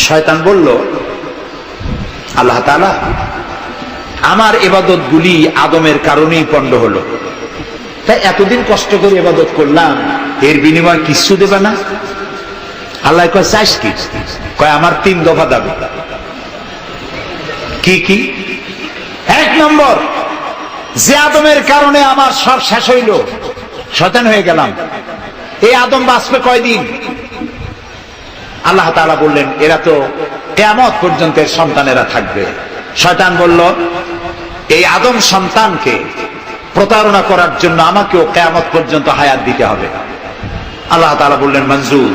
শয়তান বলল, আল্লাহ তাআলা আমার ইবাদত গুলি আদমের কারণেই পণ্ড হলো, তাই এতদিন কষ্ট করে ইবাদত করলাম, এর বিনিময়ে কিছু দেবে না? আল্লাহ কয়, চাইস কি? কয়, আমার 3 দফা দাবি। কি কি? 1 নম্বর, যে আদমের কারণে আমার সব শেষ হইল, শয়তান হয়ে গেলাম, এই আদম বাঁচবে কয়দিন? আল্লাহ তাআলা বললেন, এরা তো কিয়ামত পর্যন্ত সন্তানেরা থাকবে। শয়তান বলল, এই আদম সন্তানকে প্রতারণা করার জন্য আমাকেও কিয়ামত পর্যন্ত হায়াত দিতে হবে। আল্লাহ তাআলা বললেন, মঞ্জুর।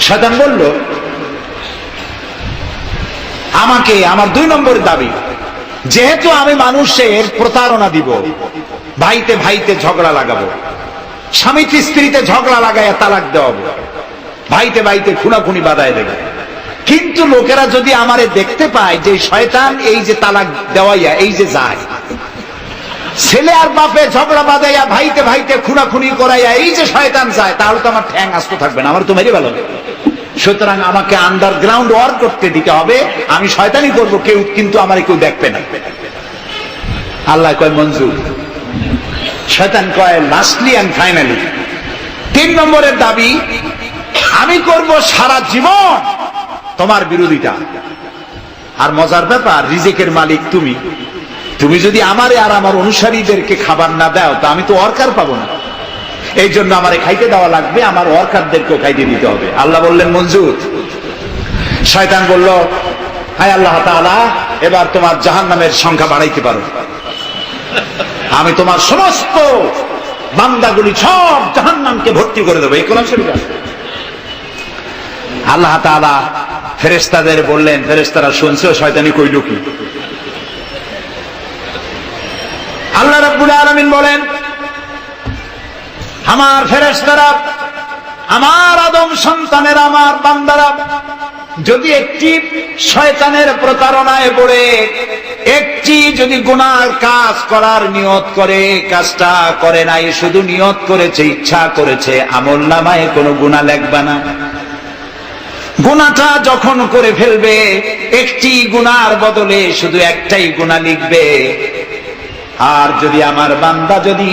শয়তান বলল, আমাকে আমার 2 নম্বর দাবি, যেহেতু আমি মানুষের প্রতারণা দিব, ভাইতে ভাইতে ঝগড়া লাগাবো, স্বামীতে স্ত্রীতে ঝগড়া লাগাইয়া তালাক দেওয়াবো, ভাইতে ভাইতে খুনাখুনি বাধায় দেবে, কিন্তু লোকেরা যদি আমারে দেখতে পায় যে শয়তান এই যে তালাক দেওয়াইয়া এই যে যায়, ছেলে আর বাপে ঝগড়া বাঁধাইয়া ভাইতে ভাইতে খুনাখুনি করাইয়া এই যে শয়তান যায়, তাহলে তো আমার ঠ্যাং আস্ত থাকবে না, আমার তো মেরে ভালো। সুতরাং আমাকে আন্ডারগ্রাউন্ড ওয়ার্ক করতে দিতে হবে, আমি শয়তানি করবো, কেউ কিন্তু আমার কেউ দেখবে না। আল্লাহ কয়, মঞ্জুর। শয়তান কয়, লাস্টলি এন্ড ফাইনালি 3 নম্বরের দাবি, আমি করব সারা জীবন তোমার বিরোধিতা। আর মজার ব্যাপার, রিজিকের মালিক তুমি, তুমি যদি আমারে আর আমার অনুসারীদেরকে খাবার না দাও, তা আমি তো ওয়ার্কার পাবো না, এই জন্য আমারে খাইতে দেওয়া লাগবে, আমার ওয়ার্কারদেরকেও খাইতে দিতে হবে। আল্লাহ বললেন, মঞ্জুর। শয়তান বলল, হায় আল্লাহ তাআলা, এবার তোমার জাহান্নামের সংখ্যা বাড়াইতে পারো, আমি তোমার সমস্ত বান্দাগুলি সব জাহান্নামকে ভর্তি করে দেবো। এই কোরআন শরীফ আছে। আল্লাহ তাআলা ফেরেশতাদের বললেন, ফেরেশতারা শুনছে শয়তানি কইল কি? আল্লাহ রাব্বুল আলামিন বলেন, আমার ফেরেশতারা, আমার আদম সন্তানের, আমার বান্দারা যদি একটি শয়তানের প্রতারণায় পড়ে একটি যদি গুনার কাজ করার নিয়ত করে, কাজটা করে নাই, শুধু নিয়ত করেছে, ইচ্ছা করেছে, আমলনামায় কোনো গুনাহ লিখবে না। গুনাহটা যখন করে ফেলবে, একটি গুনার বদলে শুধু একটাই গুনাহ লিখবে। আর যদি আমার বান্দা যদি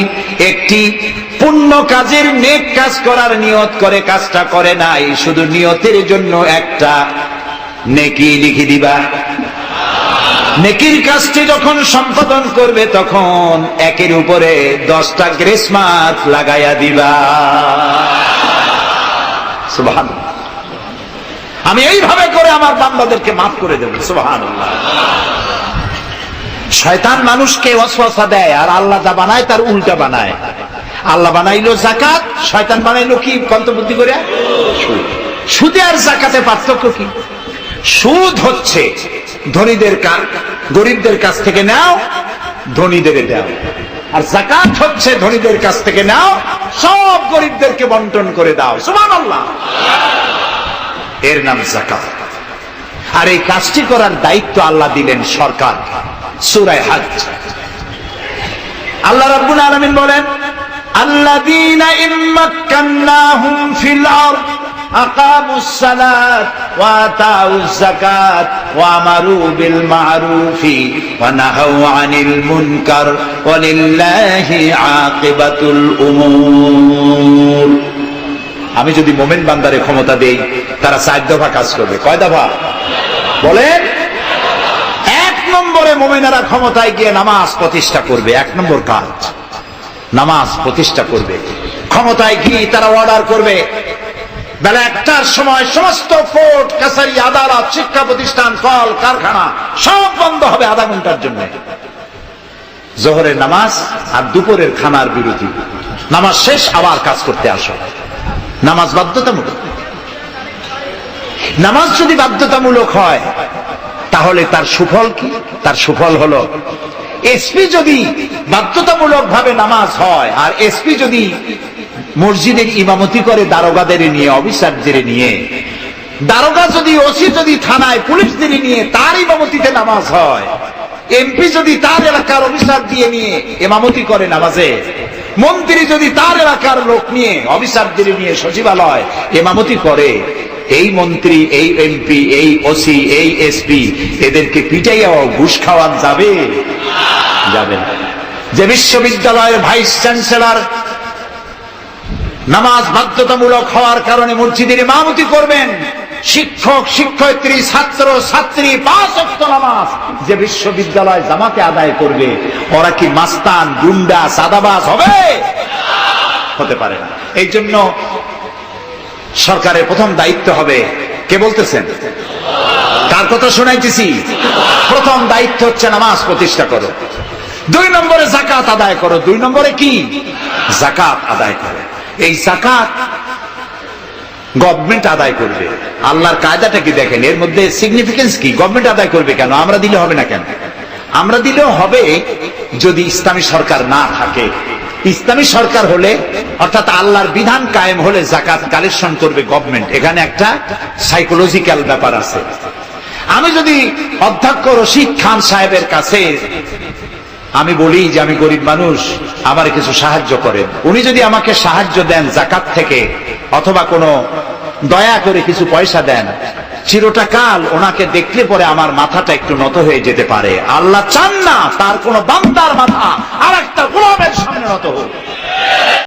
একটি পুণ্য কাজের, নেক কাজ করার নিয়ত করে, কাজটা করে নাই, শুধু নিয়তের জন্য একটা নেকি লিখে দিবা। নেকির কাজটি যখন সম্পাদন করবে, তখন 1-এর উপরে 10টা গ্রেস মার্ক লাগাইয়া দিবা। সুবহানাল্লাহ। আমি এইভাবে করে আমার বান্দাদেরকে মাফ করে দেব। সুবহানাল্লাহ। শয়তান মানুষকে ওয়াসওয়াসা দেয়, আর আল্লাহ যা বানায় তার উল্টা বানায়। আল্লাহ বানাইলো যাকাত, শয়তান বানাইলো কি? কন্তবুদ্ধি করে সুদ। সুদে আর যাকাতে পার্থক্য কি? সুদ হচ্ছে ধনীদের গরিবদের কাছ থেকে নাও, ধনীদের দাও, আর যাকাত হচ্ছে ধনীদের কাছ থেকে নাও, সব গরিবদেরকে বন্টন করে দাও। সুবহানাল্লাহ। এর নাম যাকাত। আর এই কাজটি করার দায়িত্ব আল্লাহ দিলেন সরকার। সূরা হজ। আল্লাহ রাব্বুল আলামিন বলেন, আল্লাযীনা ইম্মাক্কান্নাহুম ফিল আরদ আকামুস সালাত ওয়া আতাউজ যাকাত ওয়া আমারু বিল মা'রুফি ওয়া নাহাউ আনিল মুনকার ওয়া লিল্লাহি আকিবাতুল উমুর। আমি যদি মুমিন বান্দারে ক্ষমতা দেই, তারা 4 দফা কাজ করবে। কয় দফা বলেন? 1 নম্বরে মুমিনেরা ক্ষমতায় গিয়ে নামাজ প্রতিষ্ঠা করবে। 1 নম্বর কাজ, নামাজ প্রতিষ্ঠা করবে। ক্ষমতায় গিয়ে তারা অর্ডার করবে, বেলা 1টার সময় সমস্ত কোর্ট কাছারি, আদালত, শিক্ষা প্রতিষ্ঠান, কল কারখানা সব বন্ধ হবে আধা ঘন্টার জন্য। জোহরের নামাজ আর দুপুরের খানার বিরতি। নামাজ শেষ, আবার কাজ করতে আসো। নামাজ বাধ্যতামূলক। নামাজ যদি বাধ্যতামূলক হয়, তাহলে তার সুফল কি? তার সুফল হলো, এসপি যদি বাধ্যতামূলক ভাবে নামাজ হয়, আর এসপি যদি মসজিদের ইমামতি করে দারোগাদের নিয়ে, অফিসারদের নিয়ে, দারোগা যদি, ওসি যদি থানায় পুলিশদের নিয়ে তার ইমামতিতে নামাজ হয়, এমপি যদি তার এলাকার অফিসার দিয়ে নিয়ে ইমামতি করে নামাজে, মন্ত্রী যদি তার এলাকার লোক নিয়ে, অফিসারদের নিয়ে সচিবালয় ইমামতি করে, এই মন্ত্রী, এই এমপি, এই ওসি, এই এসপি, এদেরকে পিটাইয়া ঘুষ খাওয়ান যাবে? যাবে না। যে বিশ্ববিদ্যালয়ের ভাইস চ্যান্সেলর নামাজ বাধ্যতামূলক হওয়ার কারণে মসজিদের ইমামতি করবেন, শিক্ষক, শিক্ষয়িত্রী, ছাত্র, ছাত্রী 5 ওয়াক্ত নামাজ যে বিশ্ববিদ্যালয় জামাতে আদায় করবে, ওরা কি মাস্তান, গুন্ডা, সাদাবাজ হবে? হতে পারে না। এই জন্য সরকারের প্রথম দায়িত্ব হবে, কে বলতেছেন? কার কথা শোনাইতেছি? প্রথম দায়িত্ব হচ্ছে নামাজ প্রতিষ্ঠা করো। 2 নম্বরে যাকাত আদায় করো। 2 নম্বরে কি? যাকাত আদায় করো। এই যাকাত গভর্নমেন্ট আদায় করবে। আল্লাহর কায়দাটা কি দেখেন, এর মধ্যে সিগনিফিকেন্স কি? গভর্নমেন্ট আদায় করবে কেন? আমরা দিলে হবে না কেন? আমরা দিলেও হবে যদি ইসলামী সরকার না থাকে। ইসলামী সরকার হলে, অর্থাৎ আল্লাহর বিধান কায়েম হলে যাকাত কালেকশন করবে গভর্নমেন্ট। এখানে একটা সাইকোলজিক্যাল ব্যাপার আছে। আমি যদি অধ্যক্ষ রশিদ খান সাহেবের কাছে আমি বলি যে আমি গরিব মানুষ, আমার কিছু সাহায্য করেন, উনি যদি আমাকে সাহায্য দেন যাকাত থেকে, অথবা কোনো দয়া করে কিছু পয়সা দেন, চিরটাকাল ওনাকে দেখলে পরে আমার মাথাটা একটু নত হয়ে যেতে পারে। আল্লাহ চান না তার কোন বান্দার মাথা আর একটা গোলামের সামনে নত হোক।